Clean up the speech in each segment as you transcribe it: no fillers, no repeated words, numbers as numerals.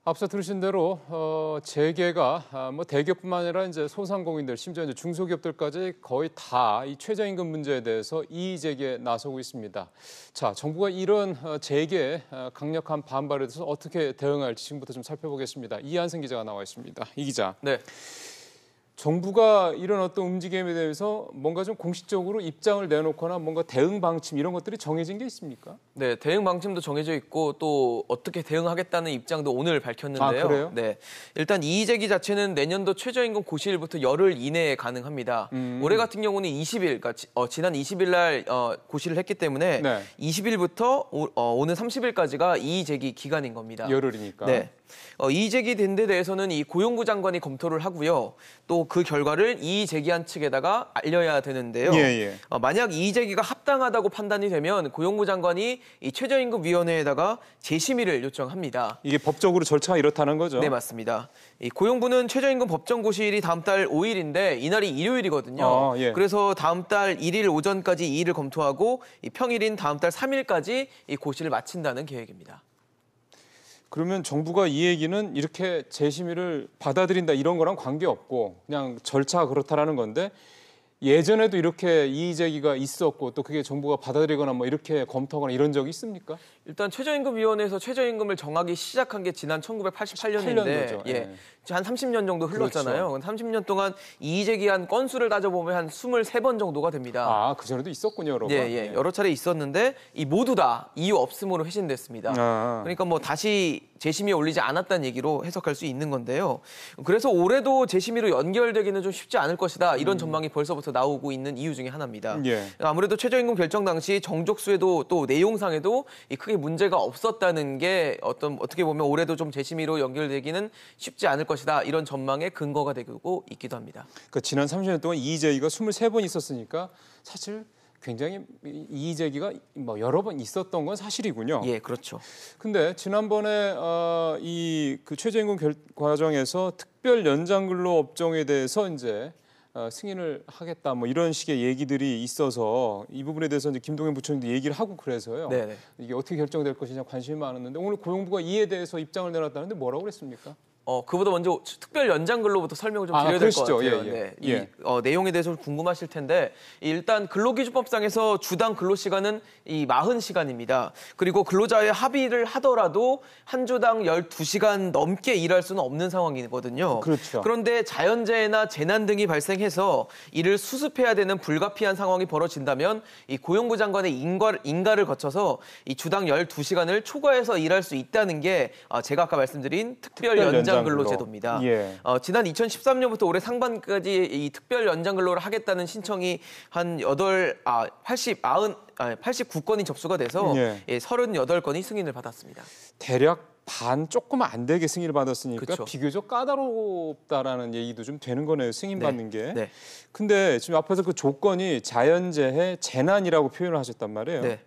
앞서 들으신 대로 재계가 뭐 대기업뿐만 아니라 이제 소상공인들 심지어 이제 중소기업들까지 거의 다 이 최저임금 문제에 대해서 이의 제기에 나서고 있습니다. 자, 정부가 이런 재계 강력한 반발에 대해서 어떻게 대응할지 지금부터 좀 살펴보겠습니다. 이한승 기자가 나와 있습니다. 이 기자. 네. 정부가 이런 어떤 움직임에 대해서 뭔가 좀 공식적으로 입장을 내놓거나 뭔가 대응 방침 이런 것들이 정해진 게 있습니까? 네, 대응 방침도 정해져 있고 또 어떻게 대응하겠다는 입장도 오늘 밝혔는데요. 아, 그래요? 네, 일단 이의 제기 자체는 내년도 최저임금 고시일부터 열흘 이내에 가능합니다. 올해 같은 경우는 20일, 그러니까 지난 20일 날 고시를 했기 때문에 네. 20일부터 오는 30일까지가 이의 제기 기간인 겁니다. 열흘이니까. 네. 이의 제기된 데 대해서는 이 고용부 장관이 검토를 하고요. 또 그 결과를 이의 제기한 측에다가 알려야 되는데요. 예. 만약 이의 제기가 합당하다고 판단이 되면 고용부 장관이 이 최저임금위원회에다가 재심의를 요청합니다. 이게 법적으로 절차가 이렇다는 거죠? 네, 맞습니다. 이 고용부는 최저임금 법정 고시일이 다음 달 5일인데 이날이 일요일이거든요. 예. 그래서 다음 달 1일 오전까지 이의를 검토하고 이 평일인 다음 달 3일까지 이 고시를 마친다는 계획입니다. 그러면 정부가 이 얘기는 이렇게 재심의를 받아들인다 이런 거랑 관계없고 그냥 절차가 그렇다라는 건데 예전에도 이렇게 이의 제기가 있었고 또 그게 정부가 받아들이거나 뭐 이렇게 검토하거나 이런 적이 있습니까? 일단 최저임금위원회에서 최저임금을 정하기 시작한 게 지난 1988년인데 예. 한 30년 정도 흘렀잖아요. 그렇죠. 30년 동안 이의 제기한 건수를 따져보면 한 23번 정도가 됩니다. 아, 그전에도 있었군요, 여러 번. 예. 여러 차례 있었는데 이 모두 다 이유 없음으로 회신됐습니다. 그러니까 뭐 다시 재심의에 올리지 않았다는 얘기로 해석할 수 있는 건데요. 그래서 올해도 재심의로 연결되기는 좀 쉽지 않을 것이다. 이런 전망이 벌써부터 나오고 있는 이유 중에 하나입니다. 예. 아무래도 최저임금 결정 당시 정족수에도 또 내용상에도 크게 문제가 없었다는 게 어떻게 보면 올해도 좀 재심의로 연결되기는 쉽지 않을 것이다. 이런 전망의 근거가 되고 있기도 합니다. 그러니까 지난 30년 동안 이의 제기가 23번 있었으니까 사실 굉장히 이의 제기가 뭐 여러 번 있었던 건 사실이군요. 예, 그렇죠. 근데 지난번에 그 최저임금 과정에서 특별 연장근로 업종에 대해서 이제 승인을 하겠다 뭐 이런 식의 얘기들이 있어서 이 부분에 대해서 이제 김동연 부총리도 얘기를 하고 그래서요. 네네. 이게 어떻게 결정될 것이냐 관심이 많았는데 오늘 고용부가 이에 대해서 입장을 내놨다는데 뭐라고 그랬습니까? 그보다 먼저 특별 연장 근로부터 설명을 좀 드려야 될 것 같아요. 예. 이 내용에 대해서 궁금하실 텐데 일단 근로기준법상에서 주당 근로시간은 이 40시간입니다. 그리고 근로자의 합의를 하더라도 한 주당 12시간 넘게 일할 수는 없는 상황이거든요. 그렇죠. 그런데 자연재해나 재난 등이 발생해서 이를 수습해야 되는 불가피한 상황이 벌어진다면 이 고용부 장관의 인가를 거쳐서 이 주당 12시간을 초과해서 일할 수 있다는 게 제가 아까 말씀드린 특별 연장 근로제도입니다. 예. 지난 2013년부터 올해 상반기까지 이 특별 연장 근로를 하겠다는 신청이 한 89건이 접수가 돼서 38건이 승인을 받았습니다. 대략 반 조금 안 되게 승인을 받았으니까 그쵸. 비교적 까다롭다라는 얘기도 좀 되는 거네요. 승인 받는 게. 네. 근데 지금 앞에서 그 조건이 자연재해, 재난이라고 표현을 하셨단 말이에요. 네.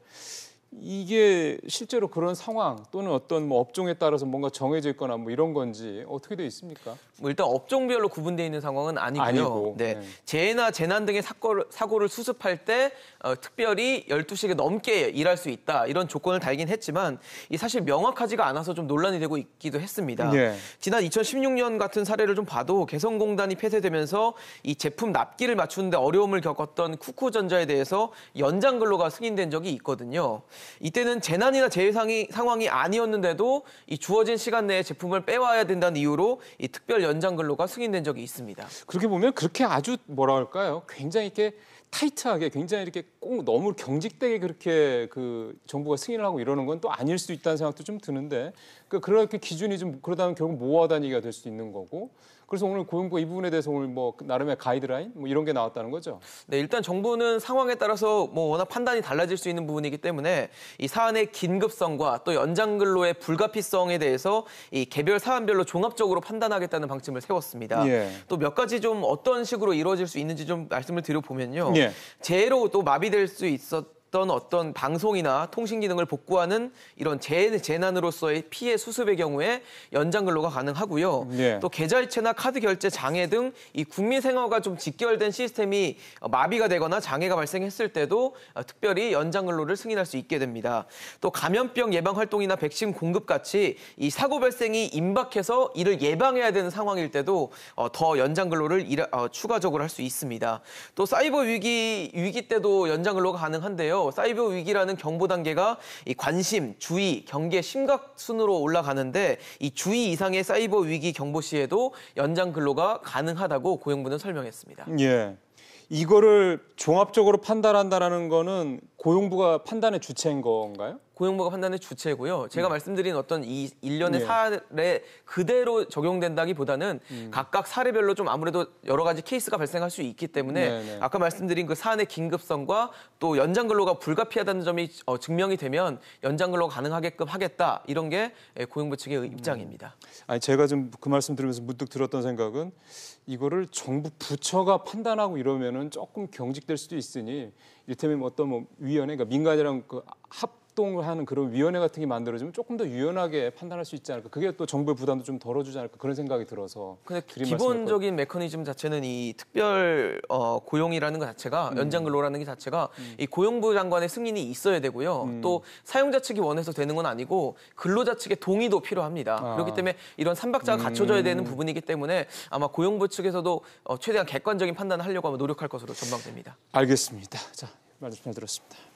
이게 실제로 그런 상황 또는 어떤 뭐 업종에 따라서 뭔가 정해져 있거나 뭐 이런 건지 어떻게 돼 있습니까? 일단 업종별로 구분되어 있는 상황은 아니고요. 네. 재해나 재난 등의 사고를 수습할 때 특별히 12시간 넘게 일할 수 있다. 이런 조건을 달긴 했지만 이 사실 명확하지가 않아서 좀 논란이 되고 있기도 했습니다. 예. 지난 2016년 같은 사례를 좀 봐도 개성공단이 폐쇄되면서 이 제품 납기를 맞추는데 어려움을 겪었던 쿠쿠전자에 대해서 연장 근로가 승인된 적이 있거든요. 이때는 재난이나 재해 상황이 아니었는데도 이 주어진 시간 내에 제품을 빼와야 된다는 이유로 이 특별 연장 근로가 승인된 적이 있습니다. 그렇게 보면 그렇게 아주 뭐라 할까요? 굉장히 이렇게 타이트하게 굉장히 이렇게 꼭 너무 경직되게 그렇게 그 정부가 승인을 하고 이러는 건 또 아닐 수 있다는 생각도 좀 드는데 그렇게 기준이 좀 그러다면 결국 모호하다는 얘기가 될 수도 있는 거고 그래서 오늘 고용부가 이 부분에 대해서 오늘 뭐 나름의 가이드라인 뭐 이런 게 나왔다는 거죠. 네, 일단 정부는 상황에 따라서 뭐 워낙 판단이 달라질 수 있는 부분이기 때문에 이 사안의 긴급성과 또 연장 근로의 불가피성에 대해서 이 개별 사안별로 종합적으로 판단하겠다는 방침을 세웠습니다. 또 몇 가지 좀 어떤 식으로 이루어질 수 있는지 좀 말씀을 드려보면요. 재해로 또 마비될 수 받던 어떤 방송이나 통신 기능을 복구하는 이런 재난으로서의 피해 수습의 경우에 연장 근로가 가능하고요. 예. 또 계좌이체나 카드 결제 장애 등 이 국민 생활과 좀 직결된 시스템이 마비가 되거나 장애가 발생했을 때도 특별히 연장 근로를 승인할 수 있게 됩니다. 또 감염병 예방 활동이나 백신 공급 같이 이 사고 발생이 임박해서 이를 예방해야 되는 상황일 때도 더 연장 근로를 추가적으로 할 수 있습니다. 또 사이버 위기 때도 연장 근로가 가능한데요. 사이버 위기라는 경보 단계가 이 관심, 주의, 경계, 심각 순으로 올라가는데 이 주의 이상의 사이버 위기 경보 시에도 연장 근로가 가능하다고 고용부는 설명했습니다. 예. 이거를 종합적으로 판단한다라는 거는 고용부가 판단의 주체인 건가요? 고용부가 판단의 주체고요. 제가 말씀드린 어떤 이 일련의 예. 사례 그대로 적용된다기보다는 각각 사례별로 좀 아무래도 여러 가지 케이스가 발생할 수 있기 때문에 네네. 아까 말씀드린 그 사안의 긴급성과 또 연장 근로가 불가피하다는 점이 증명이 되면 연장 근로가 가능하게끔 하겠다. 이런 게 고용부 측의 입장입니다. 아니 제가 좀 그 말씀 들으면서 문득 들었던 생각은 이거를 정부 부처가 판단하고 이러면은 조금 경직될 수도 있으니 이를테면 어떤 뭐 위원회, 그러니까 민간이랑 그 합동을 하는 그런 위원회 같은 게 만들어지면 조금 더 유연하게 판단할 수 있지 않을까. 그게 또 정부의 부담도 좀 덜어주지 않을까 그런 생각이 들어서. 근데 기본적인 메커니즘 자체는 이 특별 고용이라는 것 자체가 연장 근로라는 게 자체가 이 고용부 장관의 승인이 있어야 되고요. 또 사용자 측이 원해서 되는 건 아니고 근로자 측의 동의도 필요합니다. 그렇기 때문에 이런 삼박자가 갖춰져야 되는 부분이기 때문에 아마 고용부 측에서도 최대한 객관적인 판단을 하려고 아마 노력할 것으로 전망됩니다. 알겠습니다. 자, 말씀 잘 들었습니다.